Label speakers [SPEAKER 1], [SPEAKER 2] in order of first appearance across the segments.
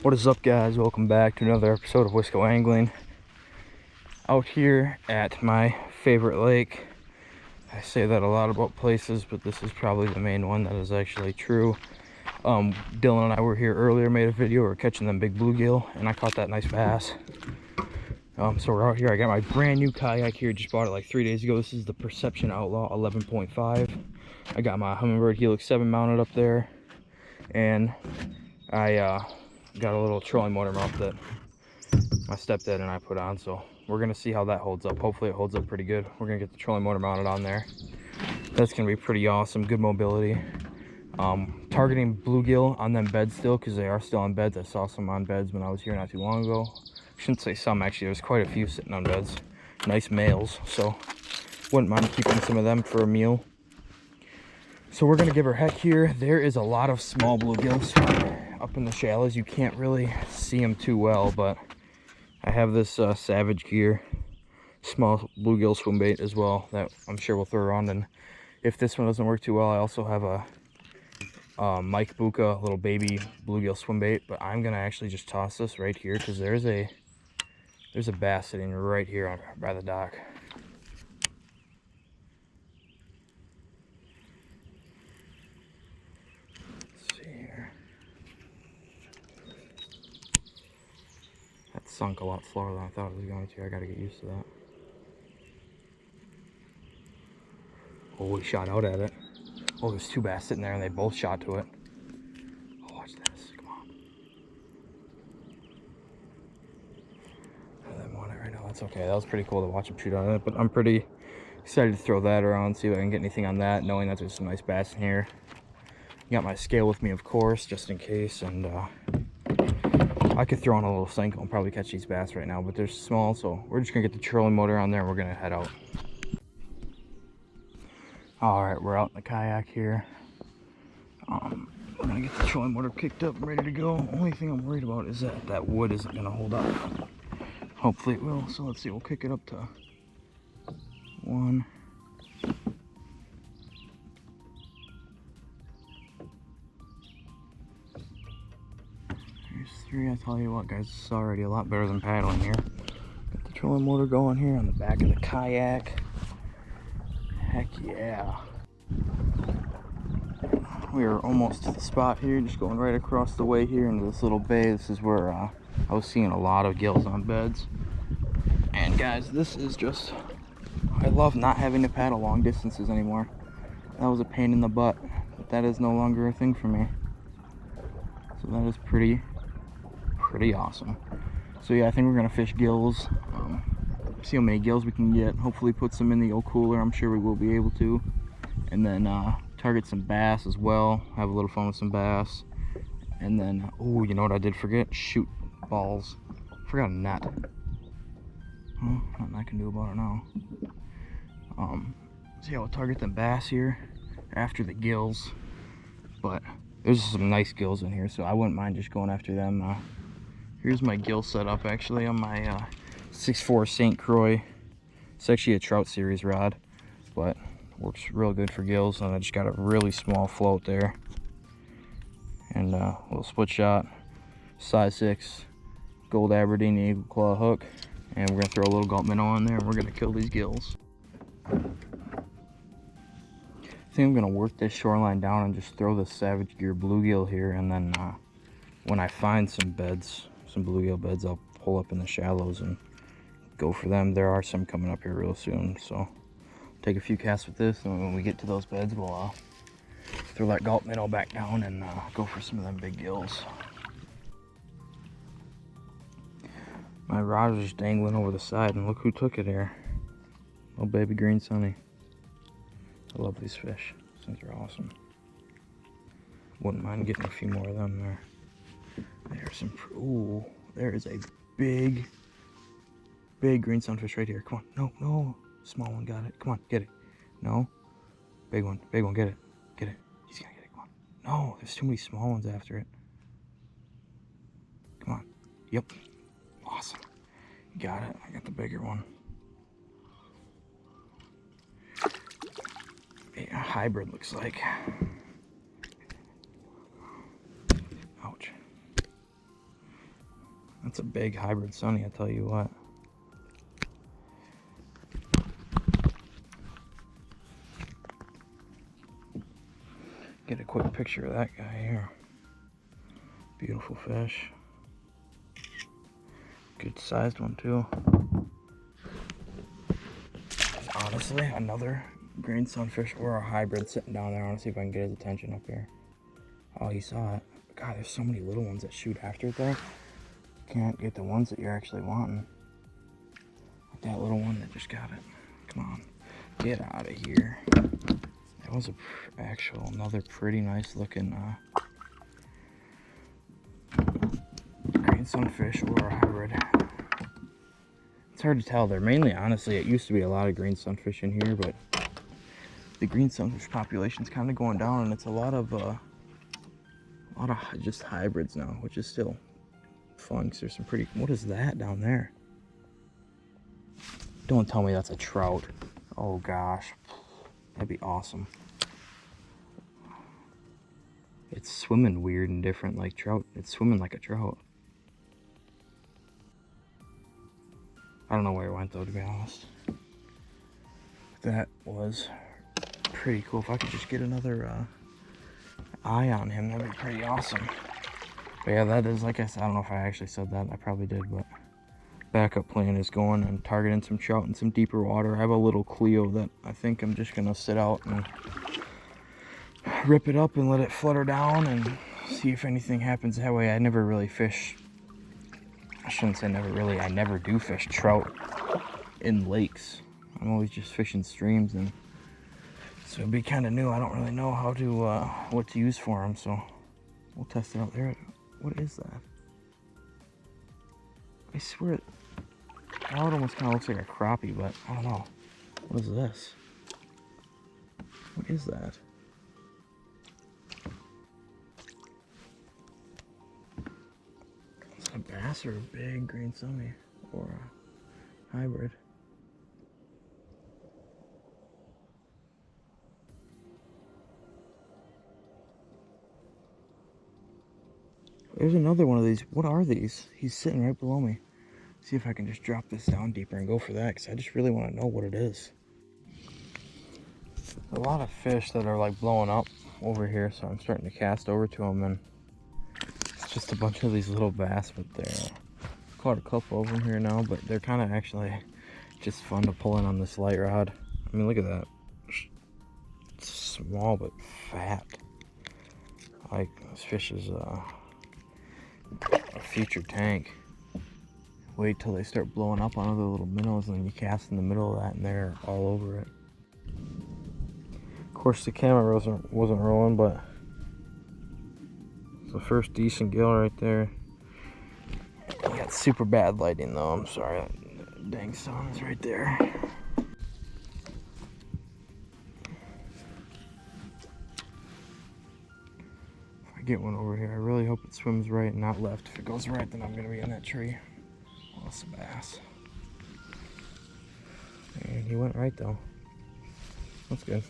[SPEAKER 1] What is up, guys? Welcome back to another episode of Wisco Angling. Out here at my favorite lake. I say that a lot about places, but this is probably the main one that is actually true. Dylan and I were here earlier, made a video. We were catching them big bluegill, and I caught that nice bass. So we're out here. I got my brand new kayak here. Just bought it like 3 days ago. This is the Perception Outlaw 11.5. I got my Humminbird Helix 7 mounted up there, and I got a little trolling motor mount that my stepdad and I put on, so we're gonna see how that holds up. Hopefully it holds up pretty good. We're gonna get the trolling motor mounted on there. That's gonna be pretty awesome. Good mobility. Targeting bluegill on them beds still, because they are still on beds. I saw some on beds when I was here not too long ago. I shouldn't say some, actually. There's quite a few sitting on beds. Nice males, so wouldn't mind keeping some of them for a meal. So we're gonna give her a heck here. There is a lot of small bluegills up in the shallows. You can't really see them too well, but I have this Savage Gear small bluegill swim bait as well that I'm sure we'll throw around. And if this one doesn't work too well, I also have a Mike Buka little baby bluegill swim bait. But I'm gonna actually just toss this right here because there's a bass sitting right here by the dock. That sunk a lot slower than I thought it was going to. I gotta get used to that. Oh, he shot out at it. Oh, there's two bass sitting there and they both shot to it. Oh, watch this. Come on. I didn't want it right now. That's okay. That was pretty cool to watch him shoot on it, but I'm pretty excited to throw that around, see if I can get anything on that, knowing that there's some nice bass in here. Got my scale with me, of course, just in case, and I could throw on a little Senko and probably catch these bass right now, but they're small, so we're just gonna get the trolling motor on there and we're gonna head out. All right, we're out in the kayak here. We're gonna get the trolling motor kicked up and ready to go. Only thing I'm worried about is that wood isn't gonna hold up. Hopefully it will, so let's see, we'll kick it up to 1. There's 3. I tell you what, guys, this is already a lot better than paddling here. Got the trolling motor going here on the back of the kayak. Heck yeah. We are almost to the spot here, just going right across the way here into this little bay. This is where I was seeing a lot of gills on beds. And guys, this is just, I love not having to paddle long distances anymore. That was a pain in the butt, but that is no longer a thing for me. So that is pretty awesome. So yeah, I think we're gonna fish gills, see how many gills we can get, hopefully put some in the old cooler. I'm sure we will be able to, and then target some bass as well, have a little fun with some bass. And then, oh, you know what I did forget? Shoot balls. Forgot a net. Well, nothing I can do about it now. So yeah, we'll target them bass here after the gills, but there's some nice gills in here, so I wouldn't mind just going after them. Here's my gill setup actually on my 6'4" St. Croix. It's actually a trout series rod, but works real good for gills. And I just got a really small float there, and a little split shot, size 6 gold Aberdeen eagle claw hook, and we're gonna throw a little gulp minnow on there, and we're gonna kill these gills. I think I'm gonna work this shoreline down and just throw the Savage Gear bluegill here, and then when I find some beds, some bluegill beds, I'll pull up in the shallows and go for them. There are some coming up here real soon, so take a few casts with this, and when we get to those beds, we'll throw that gulp minnow back down and go for some of them big gills. My rod is just dangling over the side, and look who took it here. Little baby green sunny. I love these fish. These things are awesome. Wouldn't mind getting a few more of them there. There's some, ooh, there is a big green sunfish right here. Come on, no, small one, got it. Come on, get it. No, big one, get it. He's gonna get it, come on. No, there's too many small ones after it. Come on, yep, awesome. Got it, I got the bigger one. A hybrid looks like. Ouch. That's a big hybrid sunny, I tell you what. Get a quick picture of that guy here. Beautiful fish. Good sized one too. Honestly, another green sunfish or a hybrid sitting down there. I want to see if I can get his attention up here. Oh, he saw it. God, there's so many little ones that shoot after it though. Can't get the ones that you're actually wanting. Like that little one that just got it. Come on, get out of here. That was another pretty nice looking green sunfish or a hybrid. It's hard to tell. They're mainly, honestly, it used to be a lot of green sunfish in here, but the green sunfish population's kind of going down, and it's a lot of just hybrids now, which is still fun. Cause there's some pretty. What is that down there? Don't tell me that's a trout. Oh gosh, that'd be awesome. It's swimming weird and different, like trout. It's swimming like a trout. I don't know where it went though, to be honest. That was pretty cool. If I could just get another eye on him, that'd be pretty awesome. But yeah, that is, like I said, I don't know if I actually said that. I probably did, but backup plan is going and targeting some trout in some deeper water. I have a little Cleo that I think I'm just gonna sit out and rip it up and let it flutter down and see if anything happens that way. I never really fish. I shouldn't say never really. I never do fish trout in lakes. I'm always just fishing streams, and so it'd be kind of new. I don't really know how to what to use for them, so we'll test it out there. What is that? I swear, now it almost kind of looks like a crappie, but I don't know. What is this? What is that? Is it a bass or a big green sunny or a hybrid? There's another one of these. What are these? He's sitting right below me. See if I can just drop this down deeper and go for that, because I just really want to know what it is. A lot of fish that are like blowing up over here, so I'm starting to cast over to them, and it's just a bunch of these little bass, but they're caught a couple of them here now, but they're kind of actually just fun to pull in on this light rod. I mean, look at that. It's small but fat. Like, this fish is a future tank. Wait till they start blowing up on other little minnows, and then you cast in the middle of that and they're all over it. Of course the camera wasn't rolling, but it's the first decent gill right there. You got super bad lighting though, I'm sorry. That dang sun is right there. Get one over here. I really hope it swims right and not left. If it goes right, then I'm gonna be in that tree. Oh, it's a bass. And he went right though. That's good.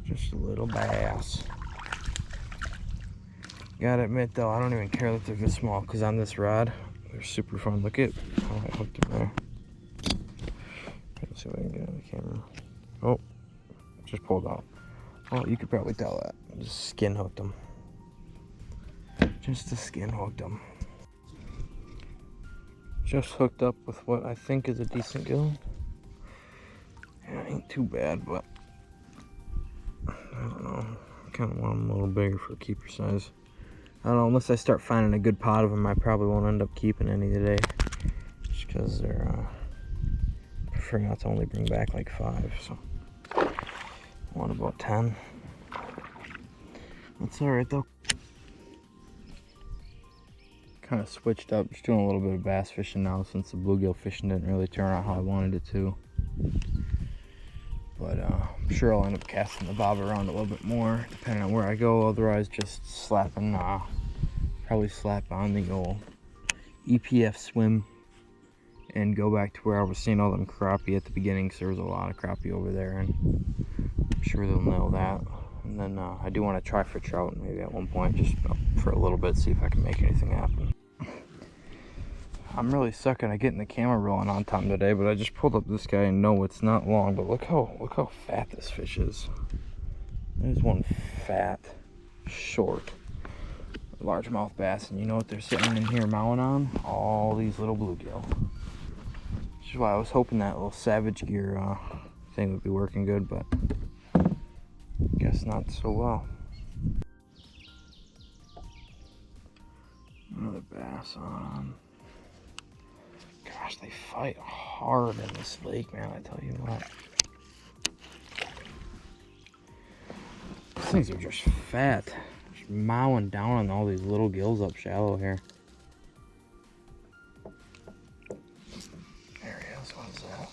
[SPEAKER 1] Just a little bass. Gotta admit though, I don't even care that they're this small, because on this rod, they're super fun. Look at how I hooked him there. Let's see if I can get on the camera. Oh, just pulled out. Oh, you could probably tell that. Just skin hooked them. Just a skin hooked them. Just hooked up with what I think is a decent gill. Yeah, ain't too bad, but I don't know. I kind of want them a little bigger for keeper size. I don't know, unless I start finding a good pot of them, I probably won't end up keeping any today. Just because they're, I prefer not to only bring back like 5, so. Want about 10. That's alright though. Kind of switched up, just doing a little bit of bass fishing now, since the bluegill fishing didn't really turn out how I wanted it to. But I'm sure I'll end up casting the bob around a little bit more, depending on where I go. Otherwise, just slapping, probably slap on the old EPF swim and go back to where I was seeing all them crappie at the beginning, because there was a lot of crappie over there, and I'm sure they'll know that. And then I do want to try for trout maybe at one point, just for a little bit, see if I can make anything happen. I'm really sucking at getting the camera rolling on time today, but I just pulled up this guy and no, it's not long, but look how fat this fish is. There's one fat, short, largemouth bass, and you know what they're sitting in here mowing on? All these little bluegill. Which is why I was hoping that little Savage Gear thing would be working good, but guess not so well. Another bass on. Gosh, they fight hard in this lake, man, I tell you what. These things are just fat. Just mowing down on all these little gills up shallow here. There he is, what is that?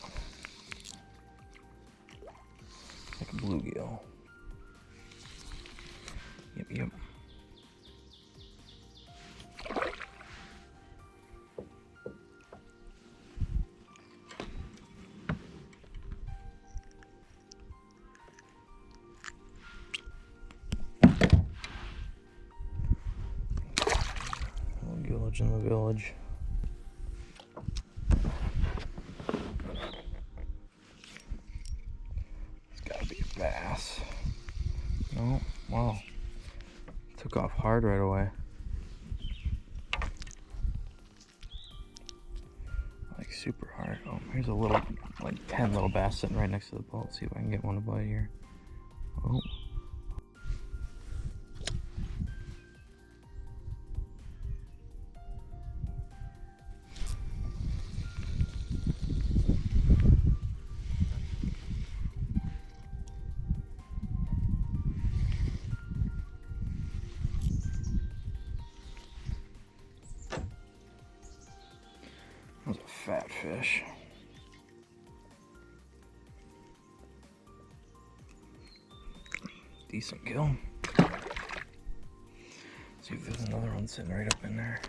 [SPEAKER 1] Like a bluegill. Yep. Village in the village. It's gotta be a bass. No, wow. Took off hard right away. Like super hard. Oh, here's a little, like 10 little bass sitting right next to the boat. See if I can get one to bite here. Oh. That was a fat fish. Decent gill. See if there's another one sitting right up in there.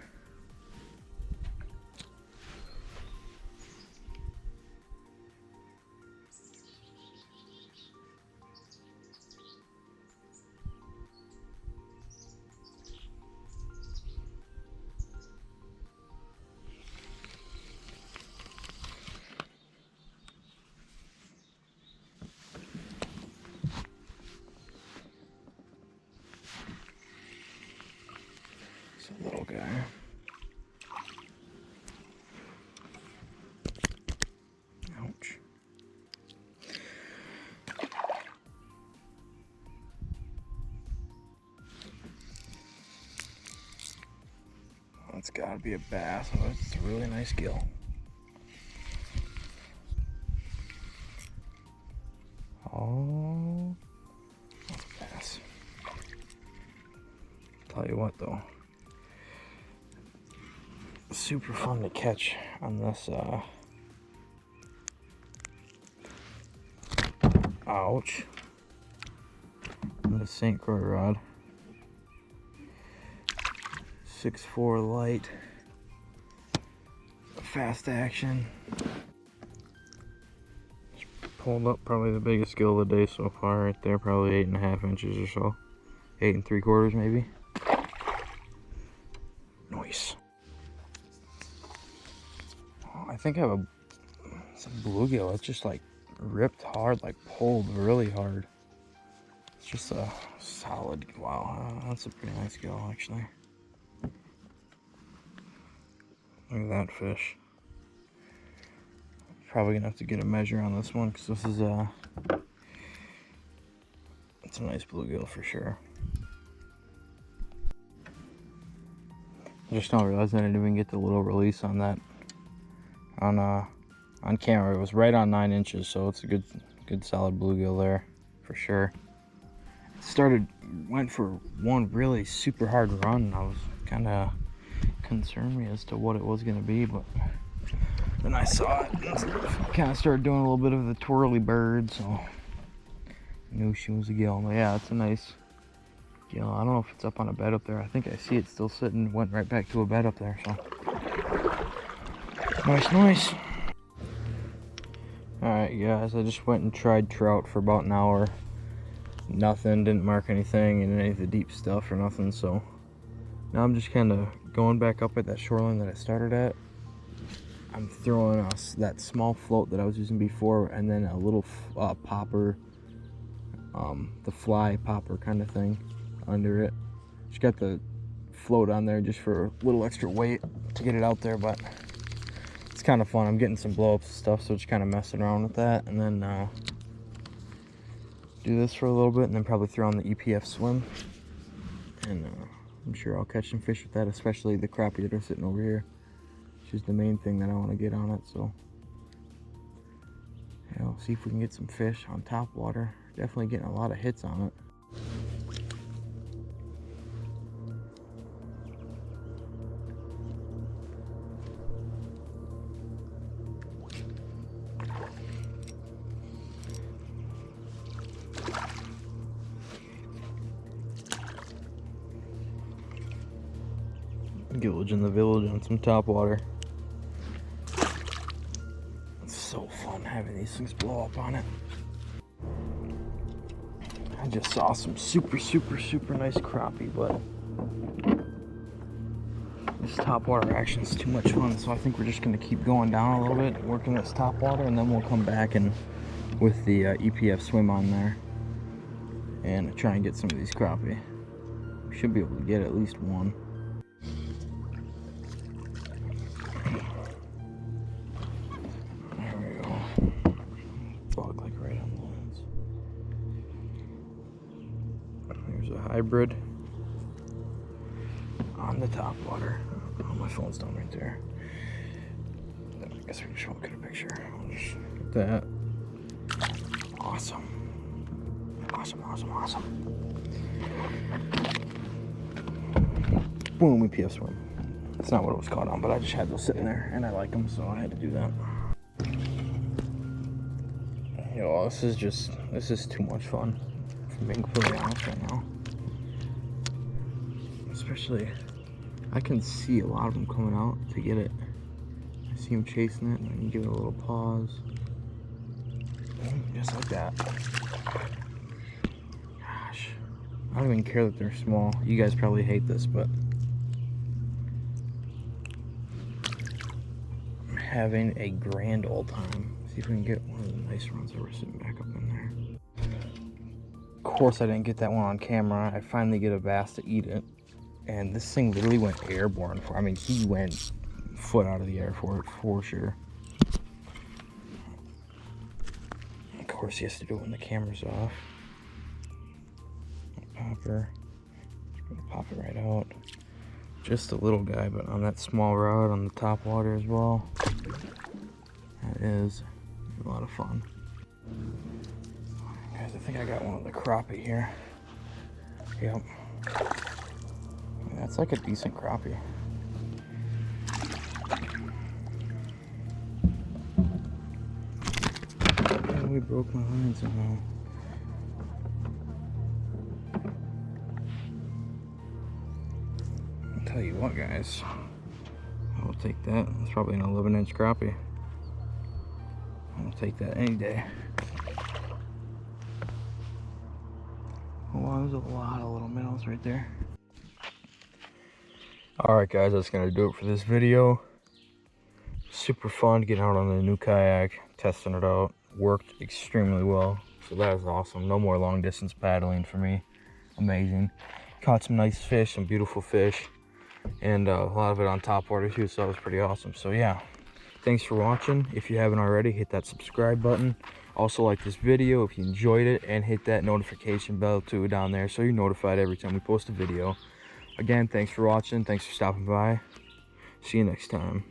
[SPEAKER 1] A little guy. Ouch. That's gotta be a bass. Oh, it's a really nice gill. Oh, that's a bass. Tell you what though. Super fun to catch on this ouch, on the St. Croix rod. 6'4" light, fast action. Just pulled up probably the biggest gill of the day so far right there, probably 8.5 inches or so, 8 3/4 maybe. Nice. I think I have some bluegill. It's just like ripped hard, like pulled really hard. It's just a solid, wow, that's a pretty nice gill actually. Look at that fish. Probably gonna have to get a measure on this one because this is it's a nice bluegill for sure. I just now realized I didn't even get the little release on that. On camera it was right on 9 inches, so it's a good solid bluegill there for sure. Went for one really super hard run, and I was kind of concerned me as to what it was going to be, but then I saw it and kind of started doing a little bit of the twirly bird, so I knew she was a gill. But yeah, it's a nice gill. I don't know if it's up on a bed up there. I think I see it still sitting, went right back to a bed up there, so nice. Alright guys, I just went and tried trout for about an hour. nothing, didn't mark anything in any of the deep stuff or nothing. So now I'm just kind of going back up at that shoreline that I started at. I'm throwing that small float that I was using before, and then a little popper, the fly popper kind of thing under it. Just got the float on there just for a little extra weight to get it out there, but it's kind of fun. I'm getting some blow-ups and stuff, so just kind of messing around with that, and then do this for a little bit, and then probably throw on the EPF swim, and I'm sure I'll catch some fish with that, especially the crappie that are sitting over here, which is the main thing that I want to get on it. So yeah, we'll see if we can get some fish on top water. Definitely getting a lot of hits on it. Gillage in the village on some top water. It's so fun having these things blow up on it. I just saw some super nice crappie, but this top water action is too much fun, so I think we're just going to keep going down a little bit, working this top water, and then we'll come back and with the EPF swim on there and try and get some of these crappie. We should be able to get at least one. Hybrid on the top water. Oh, my phone's down right there. I guess we just won't get a picture. I'll just get that. Awesome. Boom, EPF swim. That's not what it was caught on, but I just had those sitting there and I like them, so I had to do that. You know, this is too much fun, if I'm being completely honest right now. Especially, I can see a lot of them coming out to get it. I see them chasing it, and I can give it a little pause. Just like that. Gosh, I don't even care that they're small. You guys probably hate this, but I'm having a grand old time. See if we can get one of the nice ones that were sitting back up in there. Of course, I didn't get that one on camera. I finally get a bass to eat it. And this thing literally went airborne for, I mean, he went foot out of the air for it, for sure. Of course, he has to do it when the camera's off. Popper. Just gonna pop it right out. Just a little guy, but on that small rod on the top water as well. That is a lot of fun. Guys, I think I got one of the crappie here. Yep. That's like a decent crappie. Oh, we broke my line somehow. I'll tell you what, guys. I'll take that. It's probably an 11-inch crappie. I'll take that any day. Oh, wow, there's a lot of little minnows right there. Alright guys, that's going to do it for this video. Super fun getting out on the new kayak, testing it out. Worked extremely well, so that is awesome. No more long distance paddling for me. Amazing. Caught some nice fish, some beautiful fish, and a lot of it on top water too, so that was pretty awesome. So yeah, thanks for watching. If you haven't already, hit that subscribe button. Also like this video if you enjoyed it, and hit that notification bell too down there so you're notified every time we post a video. Again, thanks for watching. Thanks for stopping by. See you next time.